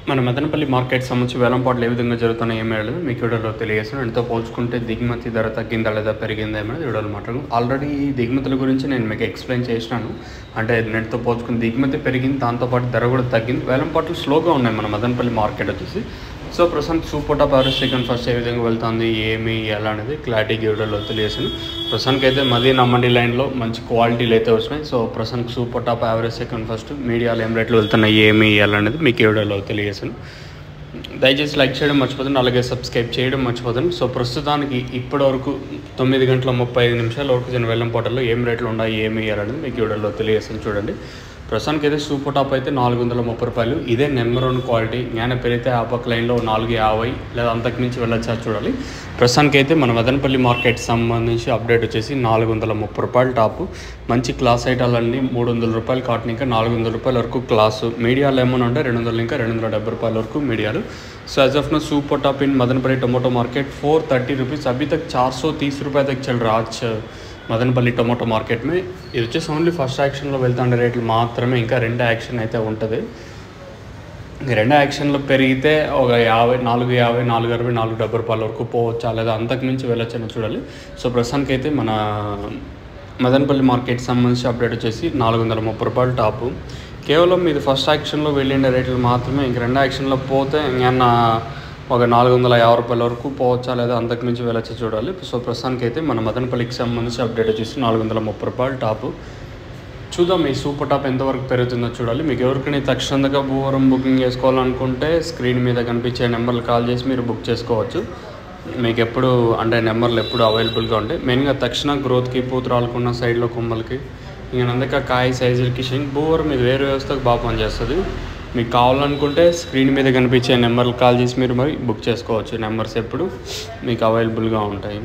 మన మదనపల్లి మార్కెట్ సంబంధించి వేలంపాట్లు ఏ విధంగా జరుగుతున్నాయి ఏమేళ మీకు వీడియోలో తెలియజేస్తాను. ఎంతో పోల్చుకుంటే దిగుమతి ధర తగ్గిందా లేదా పెరిగిందా ఏమైనా వీడియోలో మాట్లాడుకున్నాను. ఆల్రెడీ ఈ దిగుమతుల గురించి నేను మీకు ఎక్స్ప్లెయిన్ చేసినాను. అంటే నెట్తో పోల్చుకుని దిగుమతి పెరిగింది, దాంతోపాటు ధర కూడా తగ్గింది. వేలంపాట్లు స్లోగా ఉన్నాయి మన మదనపల్లి మార్కెట్ వచ్చేసి. సో ప్రస్తుతానికి super top average second first ఏ విధంగా వెళ్తుంది ఏమి ఎలా అనేది క్లారిటీగా వీడియోలో తెలియజేసాను. ప్రస్తుతానికి అయితే మదీనా మండి లైన్లో మంచి క్వాలిటీలు అయితే వస్తున్నాయి. సో ప్రస్తుతానికి super top average second first మీడియాలో ఏం రేట్లు వెళ్తున్నాయి ఏమి ఎలా అనేది మీకు వీడియోలో తెలియజేసాను. దయచేసి లైక్ చేయడం మర్చిపోతుంది, అలాగే సబ్స్క్రైబ్ చేయడం మర్చిపోతుంది. సో ప్రస్తుతానికి ఇప్పటివరకు 9:35 వరకు జరిగిన వేలంపాటల్లో ఏం రేట్లు ఉన్నాయి ఏమి అనేది మీకు వీడియోలో తెలియజేస్తాను. చూడండి, ప్రస్తుతానికి అయితే సూపర్ టాప్ అయితే ₹430. ఇదే నెంబర్ 1 క్వాలిటీ. జ్ఞాన పెరిగితే ఆ పక్క లైన్లో 450 లేదా అంతకుమించి వెళ్ళొచ్చా చూడాలి. ప్రస్తుతానికి అయితే మన మదనపల్లి మార్కెట్ సంబంధించి అప్డేట్ వచ్చేసి ₹430 టాపు. మంచి క్లాస్ ఐటాలన్నీ ₹300 కాటన్, ఇంకా ₹400 వరకు క్లాసు. మీడియాలో ఏమైనా ఉంటే 200 ఇంకా ₹270 వరకు మీడియాలు. So as of now super top in Madanapalle tomato market ₹430. अभी तक ₹430 तक चल रहा आज మదనపల్లి టొమాటో మార్కెట్ మే. ఇది వచ్చేసి ఓన్లీ ఫస్ట్ యాక్షన్లో వెళ్తుండే రేట్లు మాత్రమే. ఇంకా రెండో యాక్షన్ అయితే ఉంటుంది. రెండో యాక్షన్లో పెరిగితే ఒక 50, 450, 460, ₹470 వరకు పోవచ్చా లేదా అంతకుమించి వెళ్ళొచ్చని చూడాలి. సో ప్రస్తుతానికి అయితే మన మదనపల్లి మార్కెట్ సంబంధించి అప్డేట్ వచ్చేసి ₹430 టాపు. కేవలం ఇది ఫస్ట్ యాక్షన్లో వెళ్ళిండే రేట్లు మాత్రమే. ఇంక రెండో యాక్షన్లో పోతే ఇంకా ఒక ₹450 వరకు పోవచ్చా లేదా అంతకుమించి వెళ్ళొచ్చా చూడాలి. సో ప్రస్తుతానికి అయితే మన మదనపల్లికి సంబంధించి అప్డేట్ వచ్చేసి ₹430 టాపు. చూద్దాం ఈ సూపర్ టాప్ ఎంతవరకు పెరుగుతుందో చూడాలి. మీకు ఎవరికైనా తక్షణంగా భూవరం బుకింగ్ చేసుకోవాలనుకుంటే స్క్రీన్ మీద కనిపించే నెంబర్లు కాల్ చేసి మీరు బుక్ చేసుకోవచ్చు. మీకు ఎప్పుడు అంటే నెంబర్లు ఎప్పుడు అవైలబుల్గా ఉంటాయి. మెయిన్గా తక్షణ గ్రోత్కి, పూతరాలకున్న సైడ్లో కొమ్మలకి, ఇంకా అందుకే కాయ సైజులకి షింక్ భూవరం ఇది వేరే వ్యవస్థకు బాగా పనిచేస్తుంది. మీకు కావాలనుకుంటే స్క్రీన్ మీద కనిపించే నెంబర్లు కాల్ చేసి మీరు మరి బుక్ చేసుకోవచ్చు. నెంబర్స్ ఎప్పుడు మీకు అవైలబుల్గా ఉంటాయి.